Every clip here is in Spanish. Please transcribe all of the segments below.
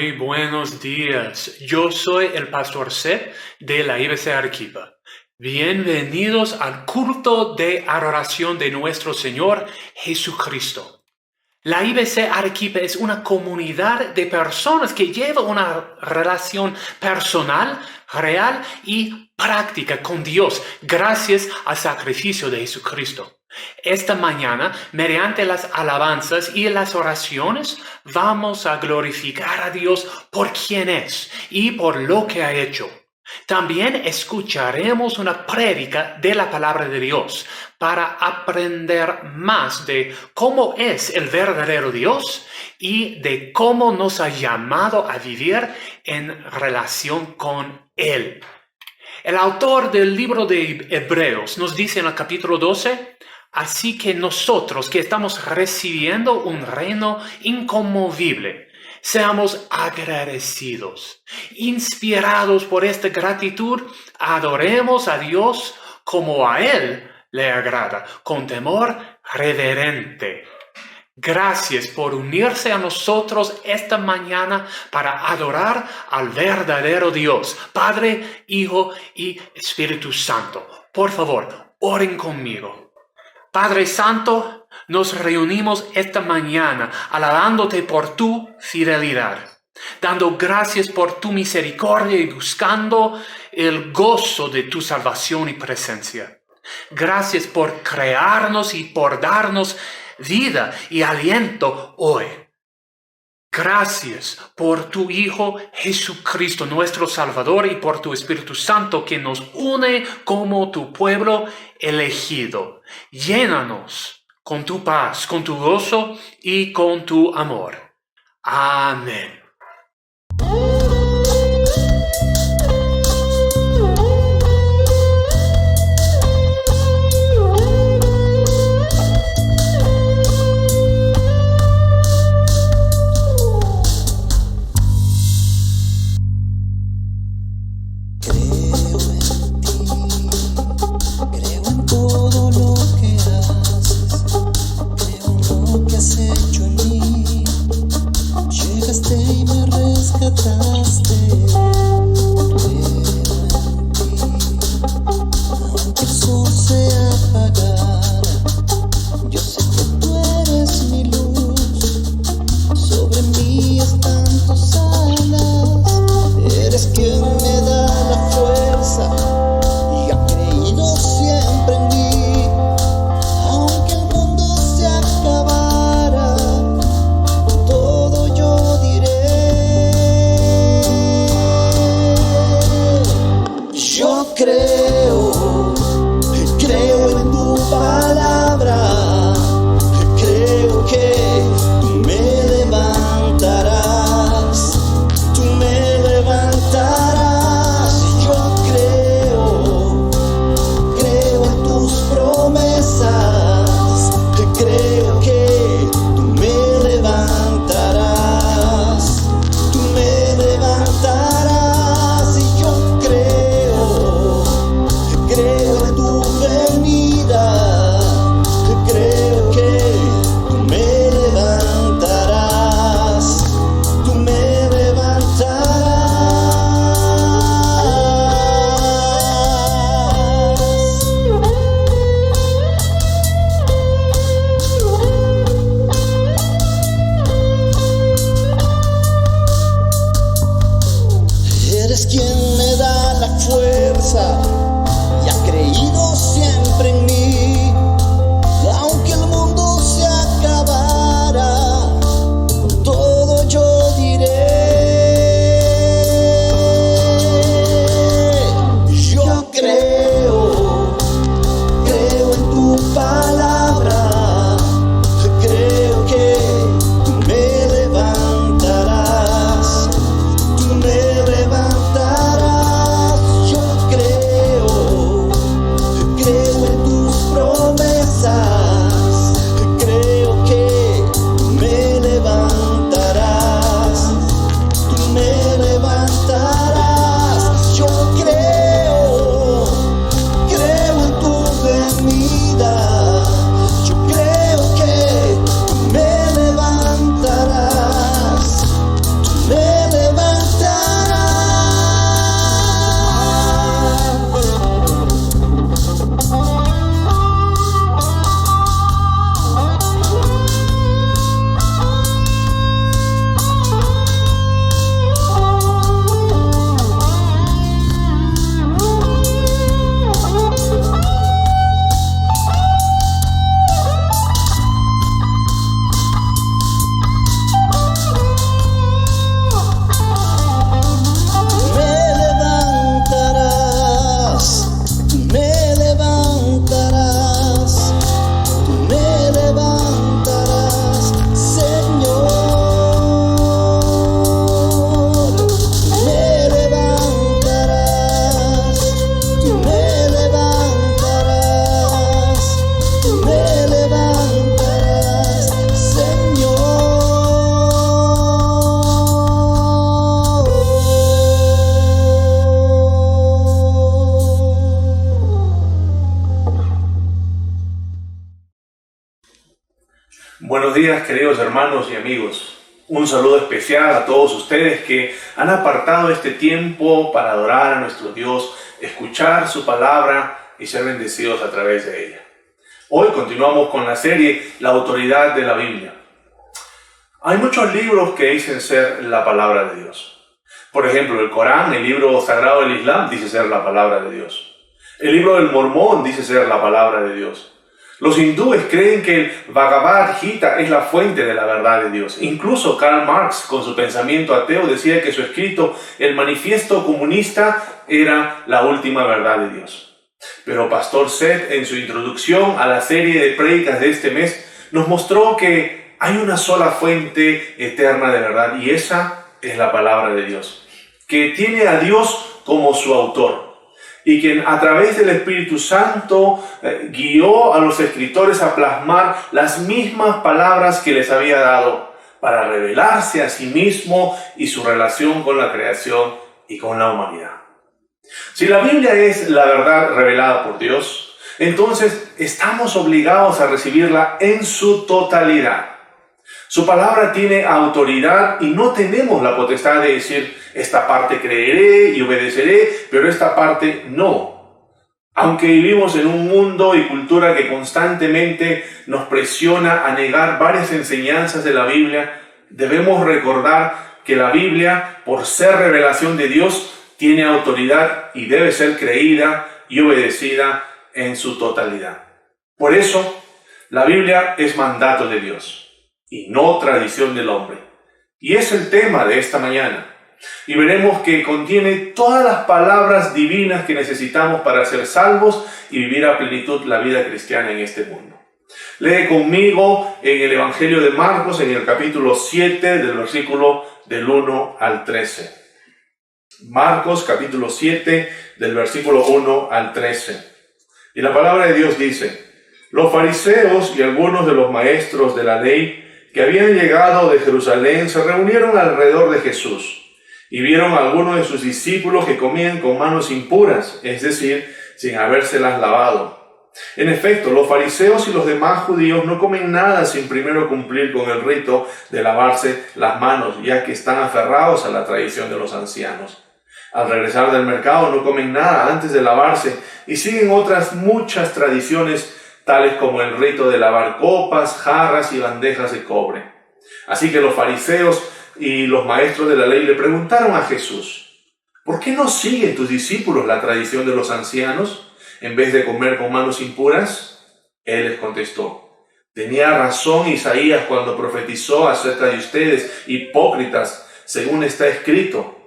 Muy buenos días. Yo soy el pastor Seth de la IBC Arequipa. Bienvenidos al culto de adoración de nuestro Señor Jesucristo. La IBC Arequipa es una comunidad de personas que llevan una relación personal, real y práctica con Dios gracias al sacrificio de Jesucristo. Esta mañana, mediante las alabanzas y las oraciones, vamos a glorificar a Dios por quien es y por lo que ha hecho. También escucharemos una prédica de la palabra de Dios para aprender más de cómo es el verdadero Dios y de cómo nos ha llamado a vivir en relación con Él. El autor del libro de Hebreos nos dice en el capítulo 12, así que nosotros que estamos recibiendo un reino inconmovible, seamos agradecidos. Inspirados por esta gratitud, adoremos a Dios como a Él le agrada, con temor reverente. Gracias por unirse a nosotros esta mañana para adorar al verdadero Dios, Padre, Hijo y Espíritu Santo. Por favor, oren conmigo. Padre Santo, nos reunimos esta mañana alabándote por tu fidelidad, dando gracias por tu misericordia y buscando el gozo de tu salvación y presencia. Gracias por crearnos y por darnos vida y aliento hoy. Gracias por tu Hijo Jesucristo, nuestro Salvador, y por tu Espíritu Santo que nos une como tu pueblo elegido. Llénanos con tu paz, con tu gozo y con tu amor. Amén. Hecho en mí, llegaste y Buenos días, queridos hermanos y amigos. Un saludo especial a todos ustedes que han apartado este tiempo para adorar a nuestro Dios, escuchar su palabra y ser bendecidos a través de ella. Hoy continuamos con la serie La autoridad de la Biblia. Hay muchos libros que dicen ser la palabra de Dios. Por ejemplo, el Corán, el libro sagrado del Islam, dice ser la palabra de Dios. El libro del Mormón dice ser la palabra de Dios. Los hindúes creen que el Bhagavad Gita es la fuente de la verdad de Dios. Incluso Karl Marx, con su pensamiento ateo, decía que su escrito, el Manifiesto Comunista, era la última verdad de Dios. Pero Pastor Seth, en su introducción a la serie de prédicas de este mes, nos mostró que hay una sola fuente eterna de verdad, y esa es la palabra de Dios, que tiene a Dios como su autor, y quien a través del Espíritu Santo guió a los escritores a plasmar las mismas palabras que les había dado para revelarse a sí mismo y su relación con la creación y con la humanidad. Si la Biblia es la verdad revelada por Dios, entonces estamos obligados a recibirla en su totalidad. Su palabra tiene autoridad y no tenemos la potestad de decir, esta parte creeré y obedeceré, pero esta parte no. Aunque vivimos en un mundo y cultura que constantemente nos presiona a negar varias enseñanzas de la Biblia, debemos recordar que la Biblia, por ser revelación de Dios, tiene autoridad y debe ser creída y obedecida en su totalidad. Por eso, la Biblia es mandato de Dios y no tradición del hombre. Y es el tema de esta mañana. Y veremos que contiene todas las palabras divinas que necesitamos para ser salvos y vivir a plenitud la vida cristiana en este mundo. Lee conmigo en el Evangelio de Marcos, en el capítulo 7, del versículo del 1 al 13. Marcos, capítulo 7, del versículo 1 al 13. Y la palabra de Dios dice: los fariseos y algunos de los maestros de la ley que habían llegado de Jerusalén se reunieron alrededor de Jesús y vieron a algunos de sus discípulos que comían con manos impuras, es decir, sin habérselas lavado. En efecto, los fariseos y los demás judíos no comen nada sin primero cumplir con el rito de lavarse las manos, ya que están aferrados a la tradición de los ancianos. Al regresar del mercado no comen nada antes de lavarse y siguen otras muchas tradiciones, tales como el rito de lavar copas, jarras y bandejas de cobre. Así que los fariseos y los maestros de la ley le preguntaron a Jesús: ¿por qué no siguen tus discípulos la tradición de los ancianos en vez de comer con manos impuras? Él les contestó: tenía razón Isaías cuando profetizó acerca de ustedes, hipócritas, según está escrito: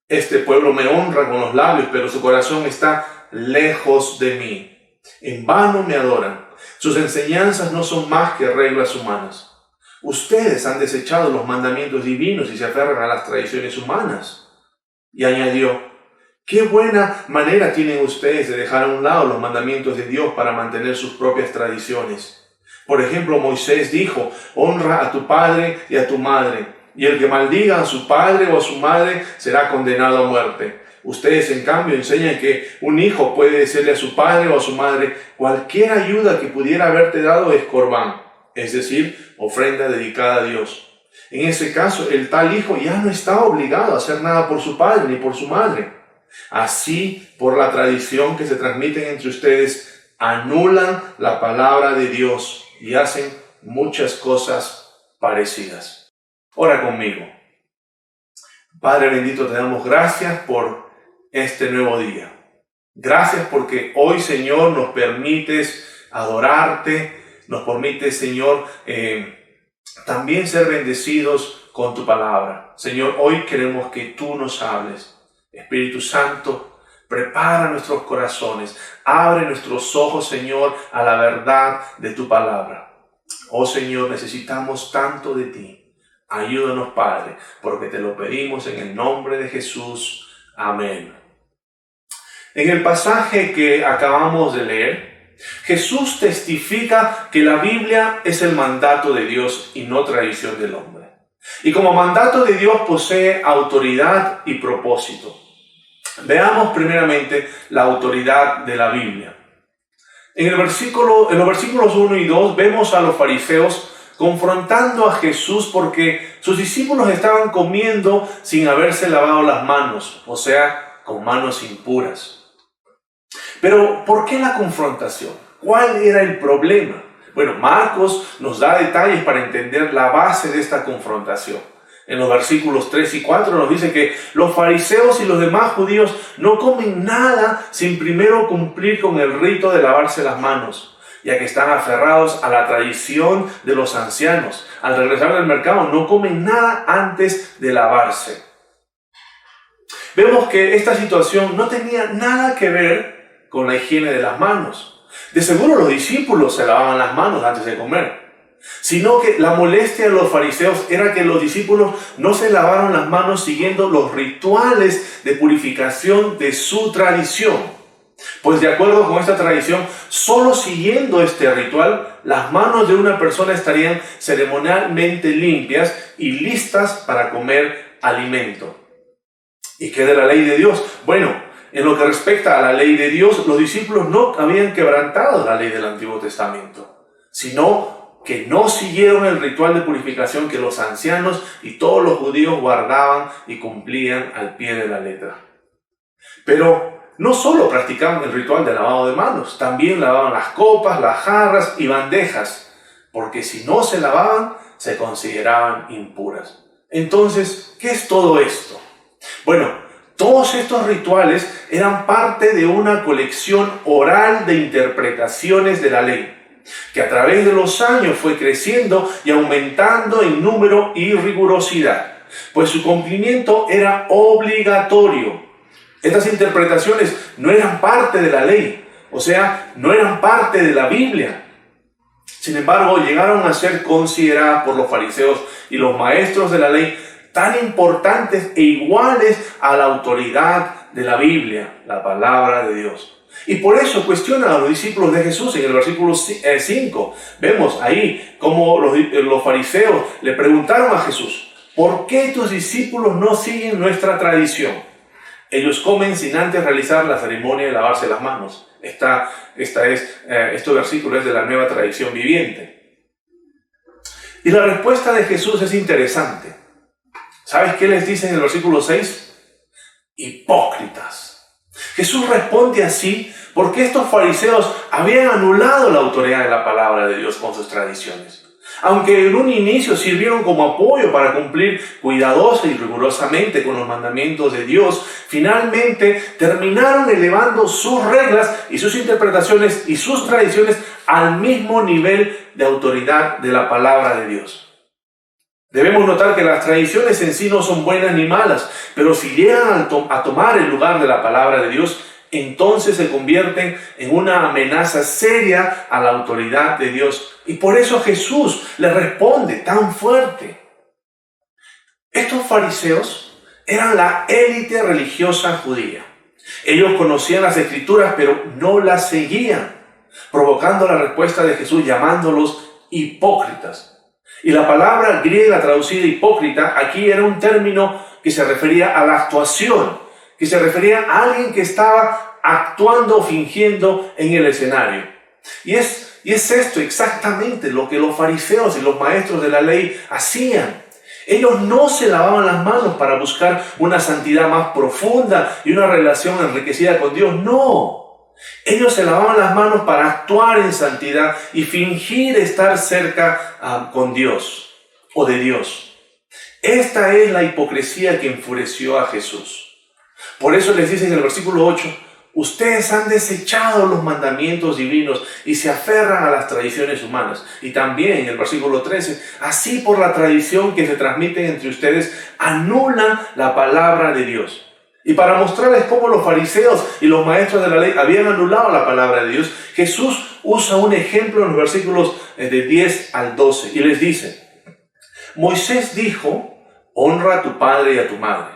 este pueblo me honra con los labios, pero su corazón está lejos de mí. En vano me adoran. Sus enseñanzas no son más que reglas humanas. Ustedes han desechado los mandamientos divinos y se aferran a las tradiciones humanas. Y añadió: qué buena manera tienen ustedes de dejar a un lado los mandamientos de Dios para mantener sus propias tradiciones. Por ejemplo, Moisés dijo: honra a tu padre y a tu madre, y el que maldiga a su padre o a su madre será condenado a muerte. Ustedes, en cambio, enseñan que un hijo puede decirle a su padre o a su madre: cualquier ayuda que pudiera haberte dado es corbán, es decir, ofrenda dedicada a Dios. En ese caso, el tal hijo ya no está obligado a hacer nada por su padre ni por su madre. Así, por la tradición que se transmite entre ustedes, anulan la palabra de Dios y hacen muchas cosas parecidas. Ora conmigo. Padre bendito, te damos gracias por este nuevo día. Gracias porque hoy, Señor, nos permites adorarte, nos permites, Señor, también ser bendecidos con tu palabra. Señor, hoy queremos que tú nos hables. Espíritu Santo, prepara nuestros corazones, abre nuestros ojos, Señor, a la verdad de tu palabra. Oh Señor, necesitamos tanto de ti. Ayúdanos, Padre, porque te lo pedimos en el nombre de Jesús. Amén. En el pasaje que acabamos de leer, Jesús testifica que la Biblia es el mandato de Dios y no tradición del hombre. Y como mandato de Dios posee autoridad y propósito. Veamos primeramente la autoridad de la Biblia. En los versículos 1 y 2 vemos a los fariseos confrontando a Jesús porque sus discípulos estaban comiendo sin haberse lavado las manos, o sea, con manos impuras. Pero, ¿por qué la confrontación? ¿Cuál era el problema? Bueno, Marcos nos da detalles para entender la base de esta confrontación. En los versículos 3 y 4 nos dice que los fariseos y los demás judíos no comen nada sin primero cumplir con el rito de lavarse las manos, ya que están aferrados a la tradición de los ancianos. Al regresar del mercado no comen nada antes de lavarse. Vemos que esta situación no tenía nada que ver con la higiene de las manos. De seguro los discípulos se lavaban las manos antes de comer, sino que la molestia de los fariseos era que los discípulos no se lavaron las manos siguiendo los rituales de purificación de su tradición. Pues de acuerdo con esta tradición, solo siguiendo este ritual, las manos de una persona estarían ceremonialmente limpias y listas para comer alimento. ¿Y qué de la ley de Dios? Bueno, en lo que respecta a la ley de Dios, los discípulos no habían quebrantado la ley del Antiguo Testamento, sino que no siguieron el ritual de purificación que los ancianos y todos los judíos guardaban y cumplían al pie de la letra. Pero no solo practicaban el ritual de lavado de manos, también lavaban las copas, las jarras y bandejas, porque si no se lavaban, se consideraban impuras. Entonces, ¿qué es todo esto? Bueno, todos estos rituales eran parte de una colección oral de interpretaciones de la ley, que a través de los años fue creciendo y aumentando en número y rigurosidad, pues su cumplimiento era obligatorio. Estas interpretaciones no eran parte de la ley, o sea, no eran parte de la Biblia. Sin embargo, llegaron a ser consideradas por los fariseos y los maestros de la ley tan importantes e iguales a la autoridad de la Biblia, la palabra de Dios. Y por eso cuestionan a los discípulos de Jesús en el versículo 5. Vemos ahí cómo los fariseos le preguntaron a Jesús: ¿por qué tus discípulos no siguen nuestra tradición? Ellos comen sin antes realizar la ceremonia de lavarse las manos. Este versículo es de la Nueva Tradición Viviente. Y la respuesta de Jesús es interesante. ¿Sabes qué les dice en el versículo 6? Hipócritas. Jesús responde así porque estos fariseos habían anulado la autoridad de la palabra de Dios con sus tradiciones. Aunque en un inicio sirvieron como apoyo para cumplir cuidadosa y rigurosamente con los mandamientos de Dios, finalmente terminaron elevando sus reglas y sus interpretaciones y sus tradiciones al mismo nivel de autoridad de la palabra de Dios. Debemos notar que las tradiciones en sí no son buenas ni malas, pero si llegan a tomar el lugar de la palabra de Dios, entonces se convierten en una amenaza seria a la autoridad de Dios. Y por eso Jesús les responde tan fuerte. Estos fariseos eran la élite religiosa judía. Ellos conocían las Escrituras, pero no las seguían, provocando la respuesta de Jesús llamándolos hipócritas. Y la palabra griega traducida hipócrita aquí era un término que se refería a la actuación, que se refería a alguien que estaba actuando o fingiendo en el escenario. Y es esto exactamente lo que los fariseos y los maestros de la ley hacían. Ellos no se lavaban las manos para buscar una santidad más profunda y una relación enriquecida con Dios, no. Ellos se lavaban las manos para actuar en santidad y fingir estar cerca con Dios o de Dios. Esta es la hipocresía que enfureció a Jesús. Por eso les dice en el versículo 8, ustedes han desechado los mandamientos divinos y se aferran a las tradiciones humanas. Y también en el versículo 13, así por la tradición que se transmite entre ustedes, anulan la palabra de Dios. Y para mostrarles cómo los fariseos y los maestros de la ley habían anulado la palabra de Dios, Jesús usa un ejemplo en los versículos de 10 al 12 y les dice: Moisés dijo, honra a tu padre y a tu madre,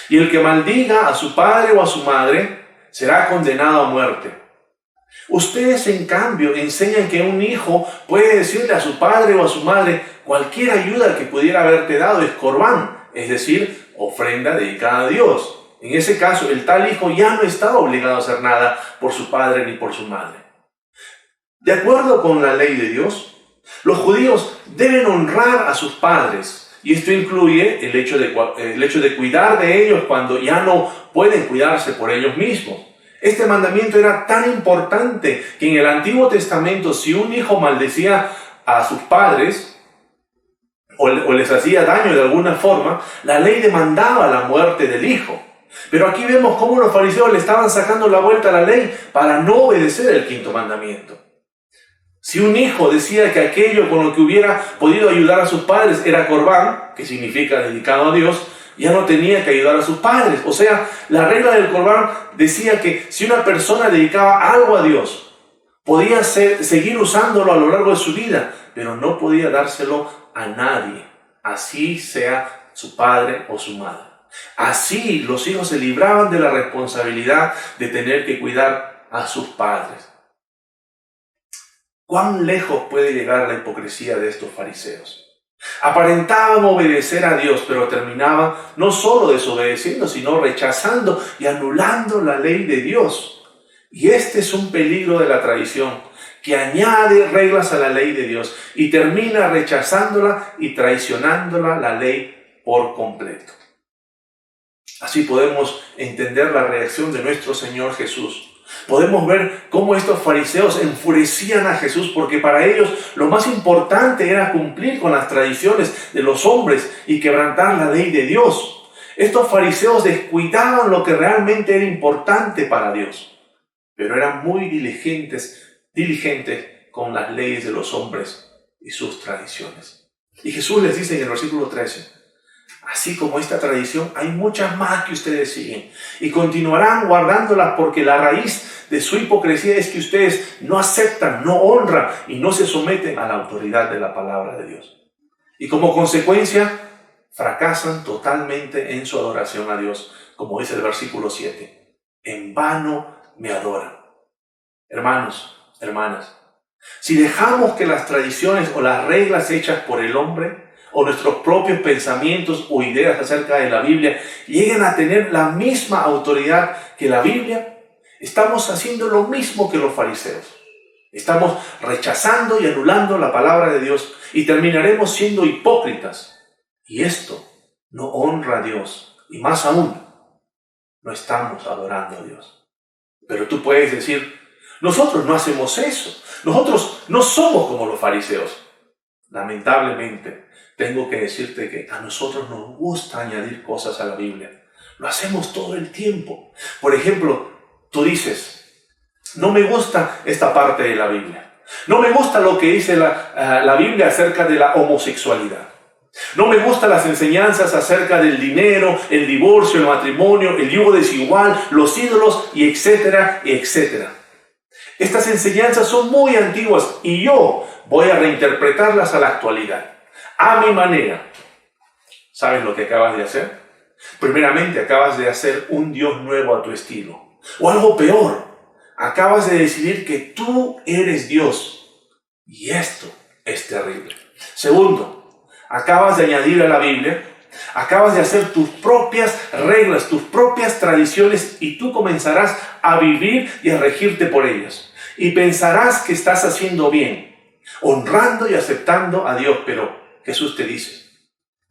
y el que maldiga a su padre o a su madre será condenado a muerte. Ustedes, en cambio, enseñan que un hijo puede decirle a su padre o a su madre: cualquier ayuda que pudiera haberte dado es corbán, es decir, ofrenda dedicada a Dios. En ese caso, el tal hijo ya no está obligado a hacer nada por su padre ni por su madre. De acuerdo con la ley de Dios, Los judíos deben honrar a sus padres, y esto incluye el hecho de cuidar de ellos cuando ya no pueden cuidarse por ellos mismos. Este mandamiento era tan importante que en el Antiguo Testamento, si un hijo maldecía a sus padres o les hacía daño de alguna forma, la ley demandaba la muerte del hijo. Pero aquí vemos cómo los fariseos le estaban sacando la vuelta a la ley para no obedecer el quinto mandamiento. Si un hijo decía que aquello con lo que hubiera podido ayudar a sus padres era corbán, que significa dedicado a Dios, ya no tenía que ayudar a sus padres. O sea, la regla del corbán decía que si una persona dedicaba algo a Dios, podía seguir usándolo a lo largo de su vida, pero no podía dárselo a nadie, así sea su padre o su madre. Así los hijos se libraban de la responsabilidad de tener que cuidar a sus padres. ¿Cuán lejos puede llegar la hipocresía de estos fariseos? Aparentaban obedecer a Dios, pero terminaban no solo desobedeciendo, sino rechazando y anulando la ley de Dios. Y este es un peligro de la tradición, que añade reglas a la ley de Dios y termina rechazándola y traicionándola la ley por completo. Así podemos entender la reacción de nuestro Señor Jesús. Podemos ver cómo estos fariseos enfurecían a Jesús porque para ellos lo más importante era cumplir con las tradiciones de los hombres y quebrantar la ley de Dios. Estos fariseos descuidaban lo que realmente era importante para Dios, pero eran muy diligentes con las leyes de los hombres y sus tradiciones. Y Jesús les dice en el versículo 13, así como esta tradición, hay muchas más que ustedes siguen y continuarán guardándolas porque la raíz de su hipocresía es que ustedes no aceptan, no honran y no se someten a la autoridad de la palabra de Dios. Y como consecuencia, fracasan totalmente en su adoración a Dios, como dice el versículo 7. En vano me adoran. Hermanos, hermanas, si dejamos que las tradiciones o las reglas hechas por el hombre o nuestros propios pensamientos o ideas acerca de la Biblia lleguen a tener la misma autoridad que la Biblia, estamos haciendo lo mismo que los fariseos. Estamos rechazando y anulando la palabra de Dios y terminaremos siendo hipócritas. Y esto no honra a Dios. Y más aún, no estamos adorando a Dios. Pero tú puedes decir, nosotros no hacemos eso. Nosotros no somos como los fariseos. Lamentablemente, tengo que decirte que a nosotros nos gusta añadir cosas a la Biblia. Lo hacemos todo el tiempo. Por ejemplo, tú dices, no me gusta esta parte de la Biblia. No me gusta lo que dice la Biblia acerca de la homosexualidad. No me gustan las enseñanzas acerca del dinero, el divorcio, el matrimonio, el yugo desigual, los ídolos, y etcétera, y etcétera. Estas enseñanzas son muy antiguas y yo voy a reinterpretarlas a la actualidad, a mi manera. ¿Sabes lo que acabas de hacer? Primeramente, acabas de hacer un Dios nuevo a tu estilo. O algo peor, acabas de decidir que tú eres Dios. Y esto es terrible. Segundo, acabas de añadir a la Biblia, acabas de hacer tus propias reglas, tus propias tradiciones, y tú comenzarás a vivir y a regirte por ellas. Y pensarás que estás haciendo bien, honrando y aceptando a Dios, pero Jesús te dice,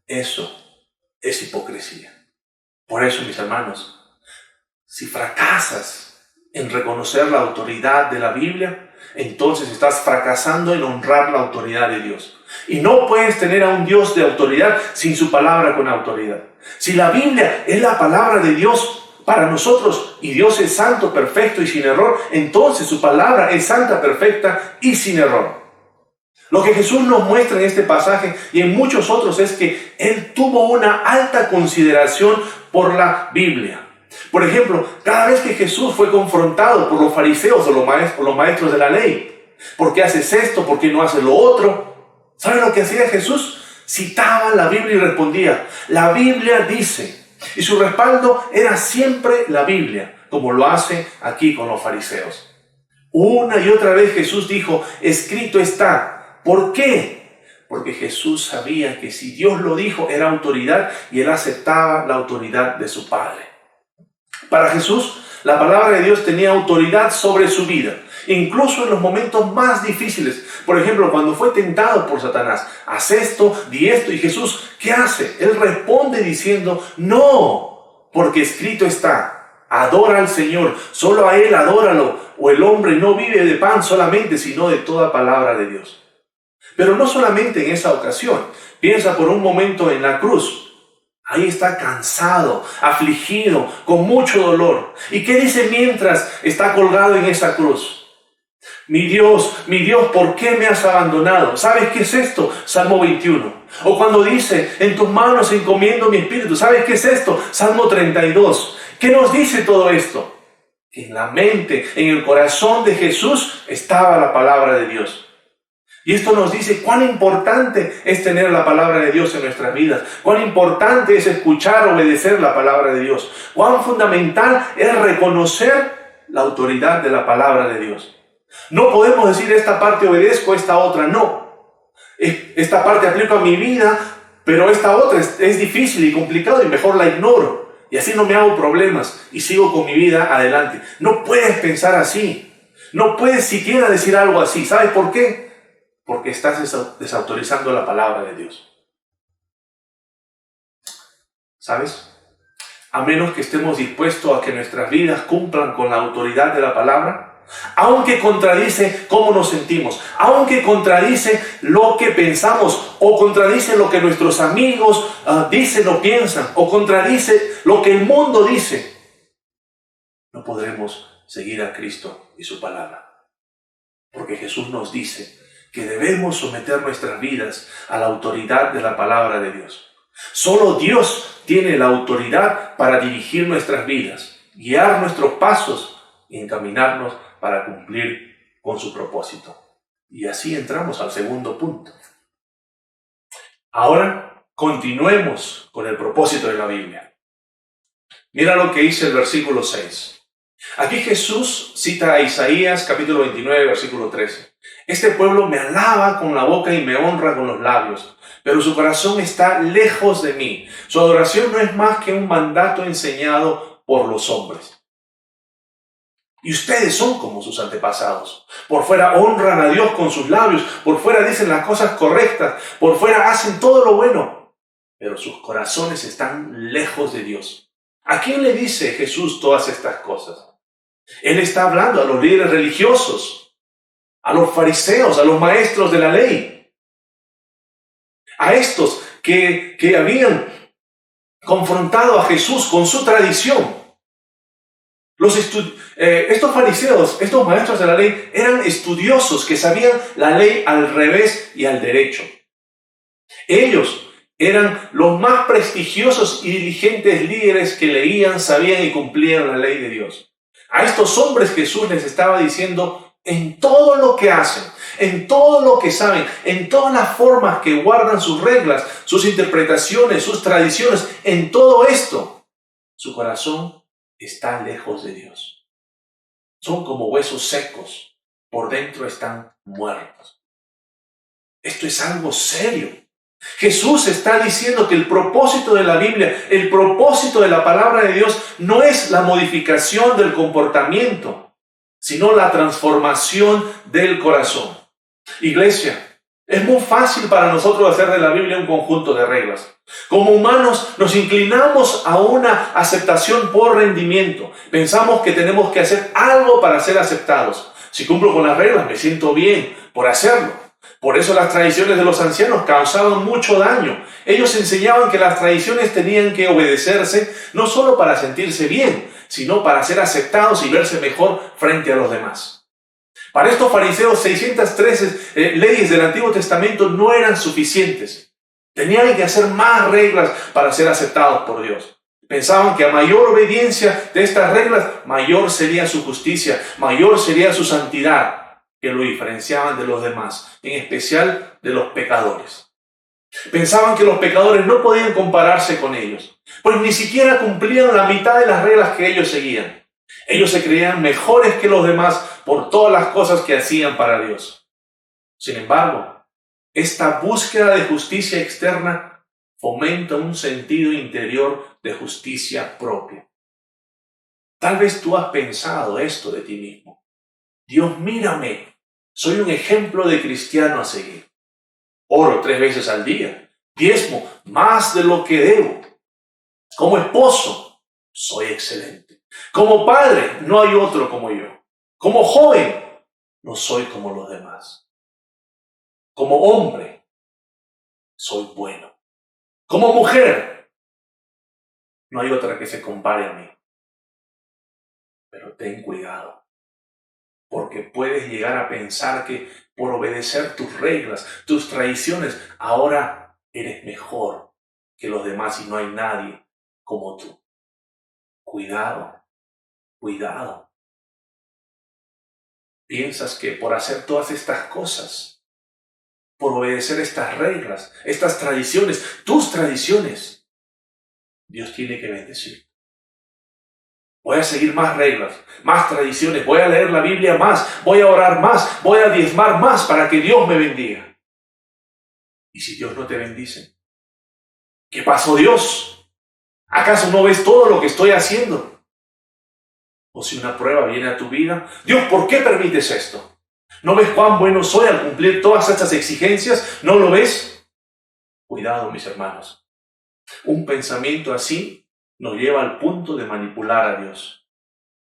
eso es hipocresía. Por eso, mis hermanos, si fracasas en reconocer la autoridad de la Biblia, entonces estás fracasando en honrar la autoridad de Dios. Y no puedes tener a un Dios de autoridad sin su palabra con autoridad. Si la Biblia es la palabra de Dios para nosotros y Dios es santo, perfecto y sin error, entonces su palabra es santa, perfecta y sin error. Lo que Jesús nos muestra en este pasaje y en muchos otros es que Él tuvo una alta consideración por la Biblia. Por ejemplo, cada vez que Jesús fue confrontado por los fariseos o los maestros de la ley, ¿por qué haces esto? ¿Por qué no haces lo otro? ¿Saben lo que hacía Jesús? Citaba la Biblia y respondía, la Biblia dice. Y su respaldo era siempre la Biblia, como lo hace aquí con los fariseos. Una y otra vez Jesús dijo, escrito está. ¿Por qué? Porque Jesús sabía que si Dios lo dijo era autoridad y Él aceptaba la autoridad de su Padre. Para Jesús, la palabra de Dios tenía autoridad sobre su vida. incluso en los momentos más difíciles. Por ejemplo, cuando fue tentado por Satanás, haz esto, di esto, y Jesús, ¿qué hace? Él responde diciendo, no, porque escrito está, adora al Señor, solo a Él adóralo, o el hombre no vive de pan solamente, sino de toda palabra de Dios. Pero no solamente en esa ocasión, piensa por un momento en la cruz. Ahí está cansado, afligido, con mucho dolor. ¿Y qué dice mientras está colgado en esa cruz? Mi Dios, ¿por qué me has abandonado? ¿Sabes qué es esto? Salmo 21. O cuando dice, en tus manos encomiendo mi espíritu. ¿Sabes qué es esto? Salmo 32. ¿Qué nos dice todo esto? Que en la mente, en el corazón de Jesús estaba la palabra de Dios. Y esto nos dice cuán importante es tener la palabra de Dios en nuestras vidas, cuán importante es escuchar, obedecer la palabra de Dios, cuán fundamental es reconocer la autoridad de la palabra de Dios. No podemos decir esta parte obedezco, esta otra no. Esta parte aplico a mi vida, pero esta otra es difícil y complicado y mejor la ignoro. Y así no me hago problemas y sigo con mi vida adelante. No puedes pensar así. No puedes siquiera decir algo así. ¿Sabes por qué? Porque estás desautorizando la palabra de Dios. ¿Sabes? A menos que estemos dispuestos a que nuestras vidas cumplan con la autoridad de la palabra, aunque contradice cómo nos sentimos, aunque contradice lo que pensamos, o contradice lo que nuestros amigos dicen o piensan, o contradice lo que el mundo dice, no podremos seguir a Cristo y su palabra. Porque Jesús nos dice que debemos someter nuestras vidas a la autoridad de la palabra de Dios. Solo Dios tiene la autoridad para dirigir nuestras vidas, guiar nuestros pasos y encaminarnos para cumplir con su propósito. Y así entramos al segundo punto. Ahora continuemos con el propósito de la Biblia. Mira lo que dice el versículo 6. Aquí Jesús cita a Isaías capítulo 29, versículo 13. Este pueblo me alaba con la boca y me honra con los labios, pero su corazón está lejos de mí. Su adoración no es más que un mandato enseñado por los hombres. Y ustedes son como sus antepasados. Por fuera honran a Dios con sus labios, por fuera dicen las cosas correctas, por fuera hacen todo lo bueno, pero sus corazones están lejos de Dios. ¿A quién le dice Jesús todas estas cosas? Él está hablando a los líderes religiosos, a los fariseos, a los maestros de la ley, a estos que habían confrontado a Jesús con su tradición. Estos fariseos, estos maestros de la ley, eran estudiosos que sabían la ley al revés y al derecho. Ellos eran los más prestigiosos y diligentes líderes que leían, sabían y cumplían la ley de Dios. A estos hombres Jesús les estaba diciendo, en todo lo que hacen, en todo lo que saben, en todas las formas que guardan sus reglas, sus interpretaciones, sus tradiciones, en todo esto, su corazón está lejos de Dios. Son como huesos secos, por dentro están muertos. Esto es algo serio. Jesús está diciendo que el propósito de la Biblia, el propósito de la palabra de Dios no es la modificación del comportamiento, sino la transformación del corazón. Iglesia, es muy fácil para nosotros hacer de la Biblia un conjunto de reglas. Como humanos nos inclinamos a una aceptación por rendimiento. Pensamos que tenemos que hacer algo para ser aceptados. Si cumplo con las reglas, me siento bien por hacerlo. Por eso las tradiciones de los ancianos causaban mucho daño. Ellos enseñaban que las tradiciones tenían que obedecerse no solo para sentirse bien, sino para ser aceptados y verse mejor frente a los demás. Para estos fariseos, 613 leyes del Antiguo Testamento no eran suficientes. Tenían que hacer más reglas para ser aceptados por Dios. Pensaban que a mayor obediencia de estas reglas, mayor sería su justicia, mayor sería su santidad, que lo diferenciaban de los demás, en especial de los pecadores. Pensaban que los pecadores no podían compararse con ellos, pues ni siquiera cumplían la mitad de las reglas que ellos seguían. Ellos se creían mejores que los demás por todas las cosas que hacían para Dios. Sin embargo, esta búsqueda de justicia externa fomenta un sentido interior de justicia propia. Tal vez tú has pensado esto de ti mismo. Dios, mírame. Soy un ejemplo de cristiano a seguir. Oro 3 veces al día. Diezmo más de lo que debo. Como esposo, soy excelente. Como padre, no hay otro como yo. Como joven, no soy como los demás. Como hombre, soy bueno. Como mujer, no hay otra que se compare a mí. Pero ten cuidado, porque puedes llegar a pensar que por obedecer tus reglas, tus tradiciones, ahora eres mejor que los demás y no hay nadie como tú. Cuidado, cuidado. Piensas que por hacer todas estas cosas, por obedecer estas reglas, estas tradiciones, tus tradiciones, Dios tiene que bendecir. Voy a seguir más reglas, más tradiciones, voy a leer la Biblia más, voy a orar más, voy a diezmar más para que Dios me bendiga. ¿Y si Dios no te bendice? ¿Qué pasó, Dios? ¿Acaso no ves todo lo que estoy haciendo? O si una prueba viene a tu vida, Dios, ¿por qué permites esto? ¿No ves cuán bueno soy al cumplir todas estas exigencias? ¿No lo ves? Cuidado, mis hermanos. Un pensamiento así nos lleva al punto de manipular a Dios.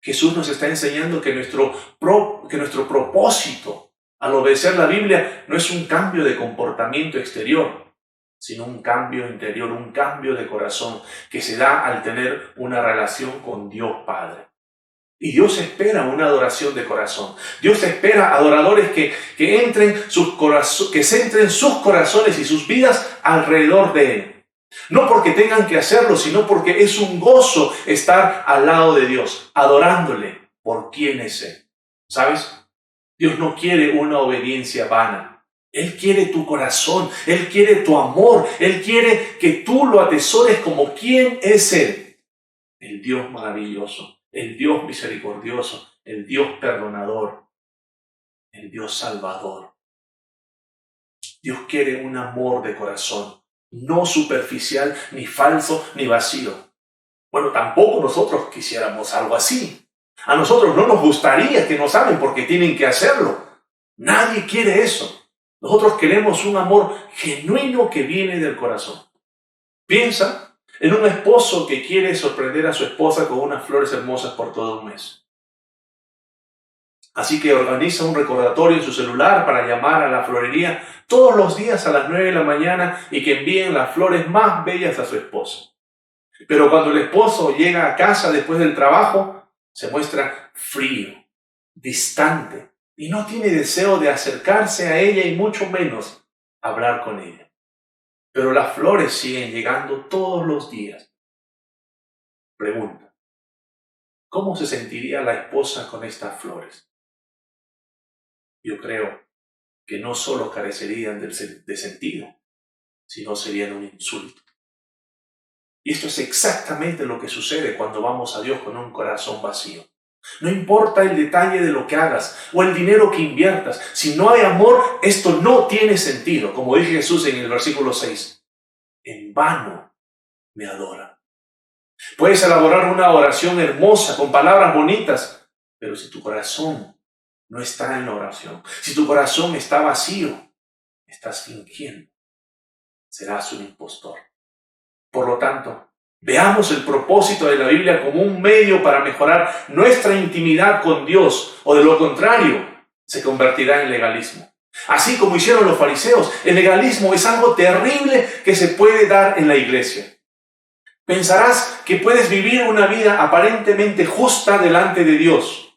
Jesús nos está enseñando que nuestro propósito al obedecer la Biblia no es un cambio de comportamiento exterior, sino un cambio interior, un cambio de corazón que se da al tener una relación con Dios Padre. Y Dios espera una adoración de corazón. Dios espera adoradores que centren sus corazones y sus vidas alrededor de Él. No porque tengan que hacerlo, sino porque es un gozo estar al lado de Dios, adorándole por quien es Él. ¿Sabes? Dios no quiere una obediencia vana. Él quiere tu corazón, Él quiere tu amor, Él quiere que tú lo atesores como quien es Él. El Dios maravilloso, el Dios misericordioso, el Dios perdonador, el Dios salvador. Dios quiere un amor de corazón. No superficial, ni falso, ni vacío. Bueno, tampoco nosotros quisiéramos algo así. A nosotros no nos gustaría que nos amen porque tienen que hacerlo. Nadie quiere eso. Nosotros queremos un amor genuino que viene del corazón. Piensa en un esposo que quiere sorprender a su esposa con unas flores hermosas por todo un mes. Así que organiza un recordatorio en su celular para llamar a la florería todos los días a las 9 de la mañana y que envíen las flores más bellas a su esposo. Pero cuando el esposo llega a casa después del trabajo, se muestra frío, distante y no tiene deseo de acercarse a ella y mucho menos hablar con ella. Pero las flores siguen llegando todos los días. Pregunta: ¿cómo se sentiría la esposa con estas flores? Yo creo que no solo carecerían de sentido, sino serían un insulto. Y esto es exactamente lo que sucede cuando vamos a Dios con un corazón vacío. No importa el detalle de lo que hagas o el dinero que inviertas, si no hay amor, esto no tiene sentido. Como dice Jesús en el versículo 6, en vano me adoran. Puedes elaborar una oración hermosa con palabras bonitas, pero si tu corazón no está en la oración, si tu corazón está vacío, estás fingiendo, serás un impostor. Por lo tanto, veamos el propósito de la Biblia como un medio para mejorar nuestra intimidad con Dios, o de lo contrario, se convertirá en legalismo. Así como hicieron los fariseos, el legalismo es algo terrible que se puede dar en la iglesia. Pensarás que puedes vivir una vida aparentemente justa delante de Dios,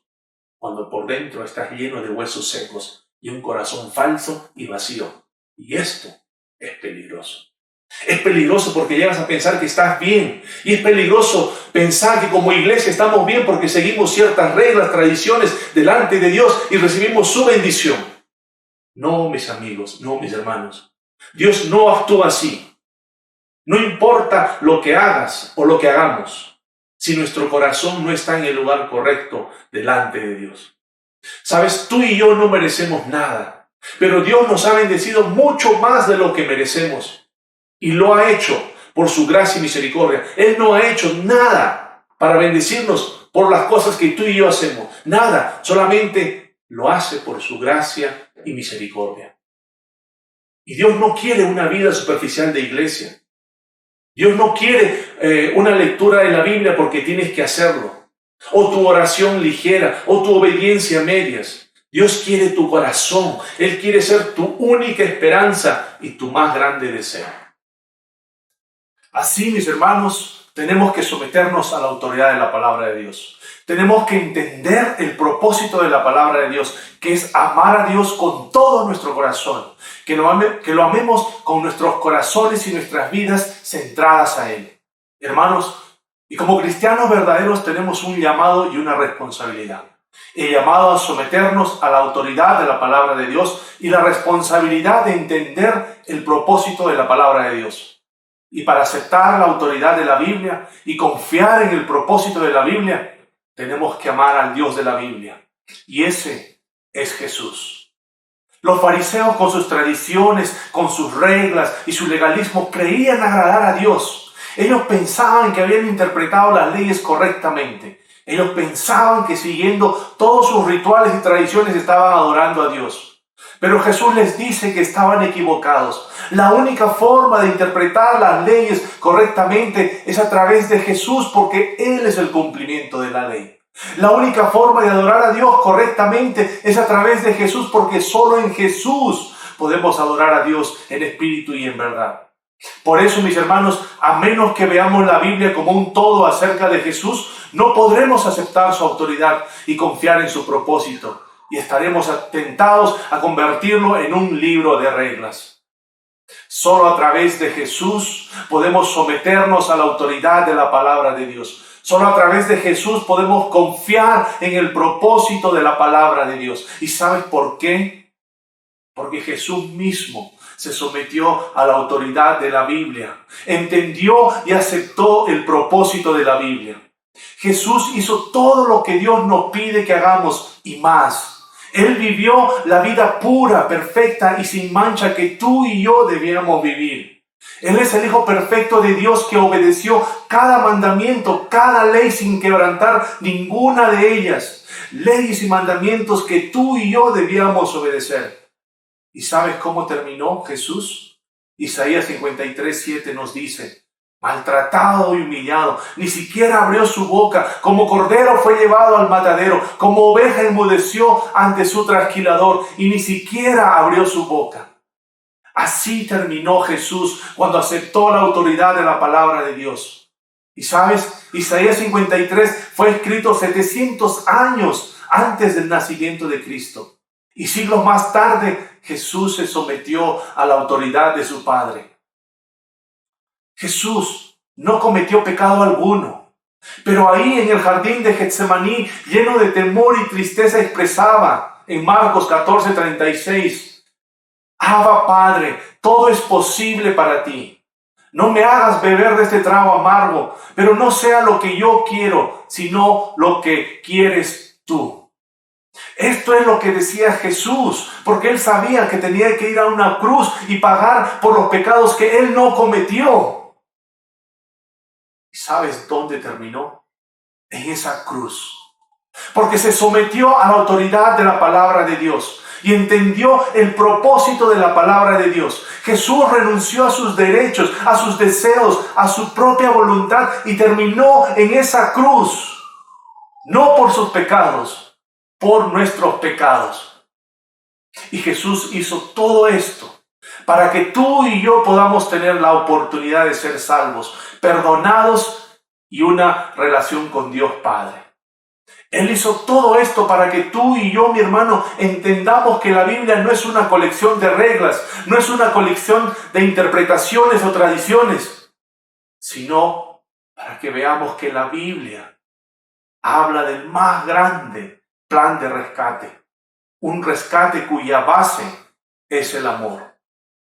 cuando por dentro estás lleno de huesos secos y un corazón falso y vacío. Y esto es peligroso. Es peligroso porque llegas a pensar que estás bien. Y es peligroso pensar que como iglesia estamos bien porque seguimos ciertas reglas, tradiciones delante de Dios y recibimos su bendición. No, mis amigos, no, mis hermanos. Dios no actúa así. No importa lo que hagas o lo que hagamos, si nuestro corazón no está en el lugar correcto delante de Dios. Sabes, tú y yo no merecemos nada, pero Dios nos ha bendecido mucho más de lo que merecemos. Y lo ha hecho por su gracia y misericordia. Él no ha hecho nada para bendecirnos por las cosas que tú y yo hacemos. Nada, solamente lo hace por su gracia y misericordia. Y Dios no quiere una vida superficial de iglesia. Dios no quiere una lectura de la Biblia porque tienes que hacerlo, o tu oración ligera, o tu obediencia a medias. Dios quiere tu corazón. Él quiere ser tu única esperanza y tu más grande deseo. Así, mis hermanos, tenemos que someternos a la autoridad de la palabra de Dios. Tenemos que entender el propósito de la palabra de Dios, que es amar a Dios con todo nuestro corazón, que lo amemos con nuestros corazones y nuestras vidas centradas a Él. Hermanos, y como cristianos verdaderos tenemos un llamado y una responsabilidad. El llamado a someternos a la autoridad de la palabra de Dios y la responsabilidad de entender el propósito de la palabra de Dios. Y para aceptar la autoridad de la Biblia y confiar en el propósito de la Biblia, tenemos que amar al Dios de la Biblia. Y ese es Jesús. Los fariseos, con sus tradiciones, con sus reglas y su legalismo, creían agradar a Dios. Ellos pensaban que habían interpretado las leyes correctamente. Ellos pensaban que siguiendo todos sus rituales y tradiciones estaban adorando a Dios. Pero Jesús les dice que estaban equivocados. La única forma de interpretar las leyes correctamente es a través de Jesús, porque Él es el cumplimiento de la ley. La única forma de adorar a Dios correctamente es a través de Jesús, porque solo en Jesús podemos adorar a Dios en espíritu y en verdad. Por eso, mis hermanos, a menos que veamos la Biblia como un todo acerca de Jesús, no podremos aceptar su autoridad y confiar en su propósito, y estaremos tentados a convertirlo en un libro de reglas. Solo a través de Jesús podemos someternos a la autoridad de la palabra de Dios. Solo a través de Jesús podemos confiar en el propósito de la palabra de Dios. ¿Y sabes por qué? Porque Jesús mismo se sometió a la autoridad de la Biblia. Entendió y aceptó el propósito de la Biblia. Jesús hizo todo lo que Dios nos pide que hagamos y más. Él vivió la vida pura, perfecta y sin mancha que tú y yo debíamos vivir. Él es el Hijo perfecto de Dios que obedeció cada mandamiento, cada ley sin quebrantar ninguna de ellas. Leyes y mandamientos que tú y yo debíamos obedecer. ¿Y sabes cómo terminó Jesús? Isaías 53:7 nos dice: maltratado y humillado, ni siquiera abrió su boca, como cordero fue llevado al matadero, como oveja enmudeció ante su trasquilador, y ni siquiera abrió su boca. Así terminó Jesús cuando aceptó la autoridad de la palabra de Dios. Y sabes, Isaías 53 fue escrito 700 años antes del nacimiento de Cristo. Y siglos más tarde, Jesús se sometió a la autoridad de su Padre. Jesús no cometió pecado alguno, pero ahí en el jardín de Getsemaní, lleno de temor y tristeza, expresaba en Marcos 14:36, Abba Padre, todo es posible para ti. No me hagas beber de este trago amargo, pero no sea lo que yo quiero, sino lo que quieres tú. Esto es lo que decía Jesús, porque Él sabía que tenía que ir a una cruz y pagar por los pecados que Él no cometió. ¿Y sabes dónde terminó? En esa cruz. Porque se sometió a la autoridad de la palabra de Dios y entendió el propósito de la palabra de Dios. Jesús renunció a sus derechos, a sus deseos, a su propia voluntad y terminó en esa cruz. No por sus pecados, por nuestros pecados. Y Jesús hizo todo esto para que tú y yo podamos tener la oportunidad de ser salvos, perdonados y una relación con Dios Padre. Él hizo todo esto para que tú y yo, mi hermano, entendamos que la Biblia no es una colección de reglas, no es una colección de interpretaciones o tradiciones, sino para que veamos que la Biblia habla del más grande plan de rescate. Un rescate cuya base es el amor.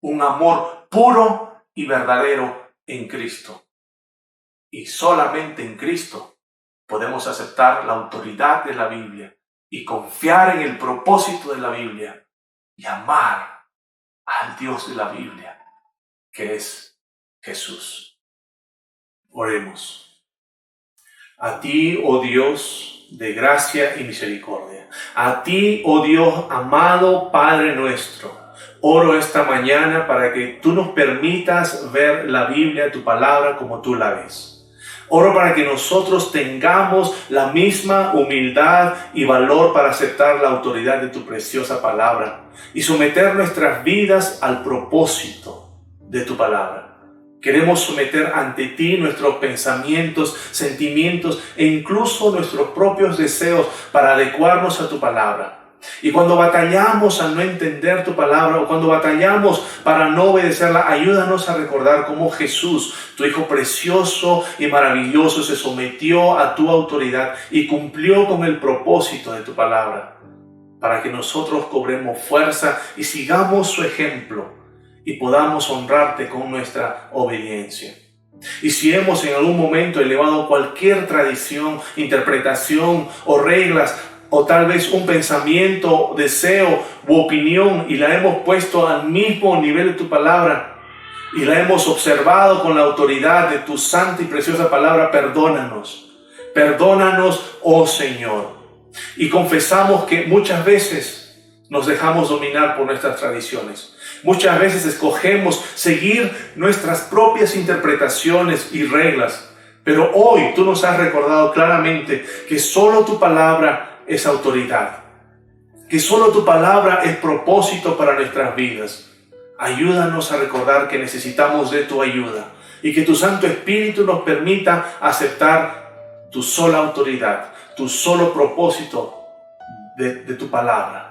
Un amor puro y verdadero en Cristo. Y solamente en Cristo podemos aceptar la autoridad de la Biblia y confiar en el propósito de la Biblia y amar al Dios de la Biblia, que es Jesús. Oremos. A ti, oh Dios, de gracia y misericordia. A ti, oh Dios, amado Padre nuestro, oro esta mañana para que tú nos permitas ver la Biblia, tu palabra, como tú la ves. Oro para que nosotros tengamos la misma humildad y valor para aceptar la autoridad de tu preciosa palabra y someter nuestras vidas al propósito de tu palabra. Queremos someter ante ti nuestros pensamientos, sentimientos e incluso nuestros propios deseos para adecuarnos a tu palabra. Y cuando batallamos a no entender tu palabra o cuando batallamos para no obedecerla, ayúdanos a recordar cómo Jesús, tu Hijo precioso y maravilloso, se sometió a tu autoridad y cumplió con el propósito de tu palabra, para que nosotros cobremos fuerza y sigamos su ejemplo y podamos honrarte con nuestra obediencia. Y si hemos en algún momento elevado cualquier tradición, interpretación o reglas, o tal vez un pensamiento, deseo u opinión, y la hemos puesto al mismo nivel de tu palabra, y la hemos observado con la autoridad de tu santa y preciosa palabra, perdónanos. Perdónanos, oh Señor. Y confesamos que muchas veces nos dejamos dominar por nuestras tradiciones. Muchas veces escogemos seguir nuestras propias interpretaciones y reglas. Pero hoy tú nos has recordado claramente que solo tu palabra es autoridad, que solo tu palabra es propósito para nuestras vidas. Ayúdanos a recordar que necesitamos de tu ayuda y que tu Santo Espíritu nos permita aceptar tu sola autoridad, tu solo propósito de tu palabra.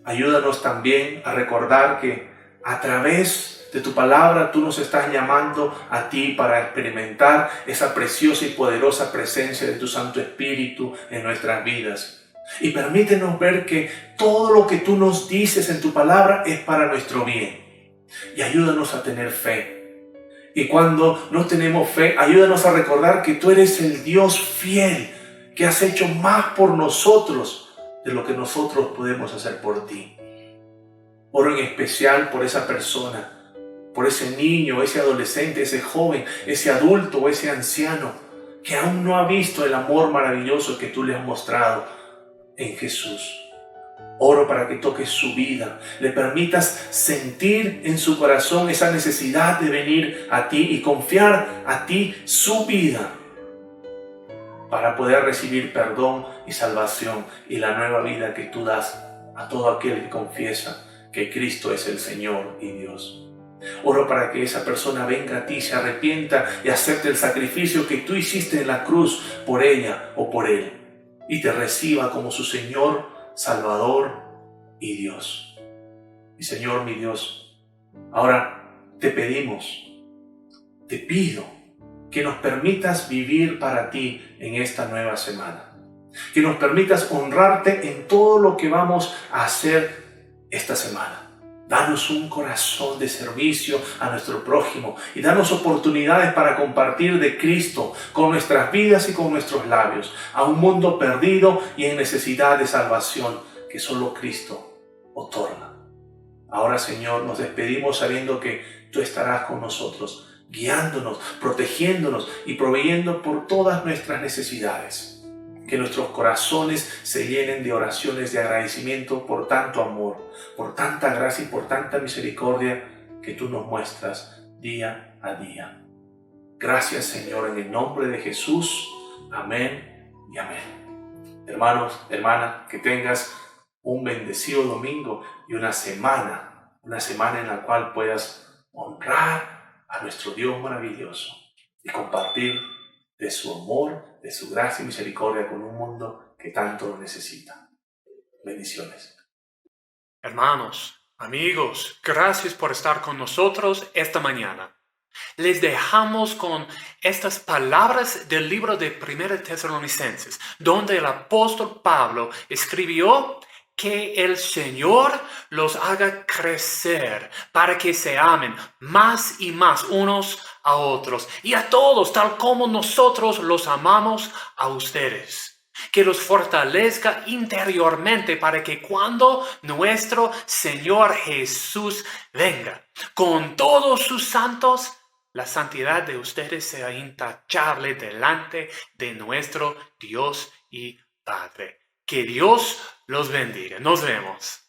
Ayúdanos también a recordar que a través de tu palabra tú nos estás llamando a ti para experimentar esa preciosa y poderosa presencia de tu Santo Espíritu en nuestras vidas. Y permítenos ver que todo lo que tú nos dices en tu palabra es para nuestro bien. Y ayúdanos a tener fe. Y cuando no tenemos fe, ayúdanos a recordar que tú eres el Dios fiel, que has hecho más por nosotros de lo que nosotros podemos hacer por ti. Oro en especial por esa persona, por ese niño, ese adolescente, ese joven, ese adulto o ese anciano que aún no ha visto el amor maravilloso que tú le has mostrado en Jesús. Oro para que toques su vida, le permitas sentir en su corazón esa necesidad de venir a ti y confiar a ti su vida, para poder recibir perdón y salvación y la nueva vida que tú das a todo aquel que confiesa que Cristo es el Señor y Dios. Oro para que esa persona venga a ti, se arrepienta y acepte el sacrificio que tú hiciste en la cruz por ella o por él y te reciba como su Señor, Salvador y Dios. Mi Señor, mi Dios, ahora te pedimos, te pido que nos permitas vivir para ti en esta nueva semana. Que nos permitas honrarte en todo lo que vamos a hacer esta semana. Danos un corazón de servicio a nuestro prójimo y danos oportunidades para compartir de Cristo con nuestras vidas y con nuestros labios a un mundo perdido y en necesidad de salvación que solo Cristo otorga. Ahora, Señor, nos despedimos sabiendo que tú estarás con nosotros, guiándonos, protegiéndonos y proveyendo por todas nuestras necesidades. Que nuestros corazones se llenen de oraciones de agradecimiento por tanto amor, por tanta gracia y por tanta misericordia que tú nos muestras día a día. Gracias, Señor, en el nombre de Jesús. Amén y amén. Hermanos, hermanas, que tengas un bendecido domingo y una semana en la cual puedas honrar a nuestro Dios maravilloso y compartir de su amor, de su gracia y misericordia con un mundo que tanto lo necesita. Bendiciones. Hermanos, amigos, gracias por estar con nosotros esta mañana. Les dejamos con estas palabras del libro de 1 Tesalonicenses, donde el apóstol Pablo escribió que el Señor los haga crecer para que se amen más y más unos a otros y a todos, tal como nosotros los amamos a ustedes. Que los fortalezca interiormente para que cuando nuestro Señor Jesús venga con todos sus santos, la santidad de ustedes sea intachable delante de nuestro Dios y Padre. Que Dios los bendiga. Nos vemos.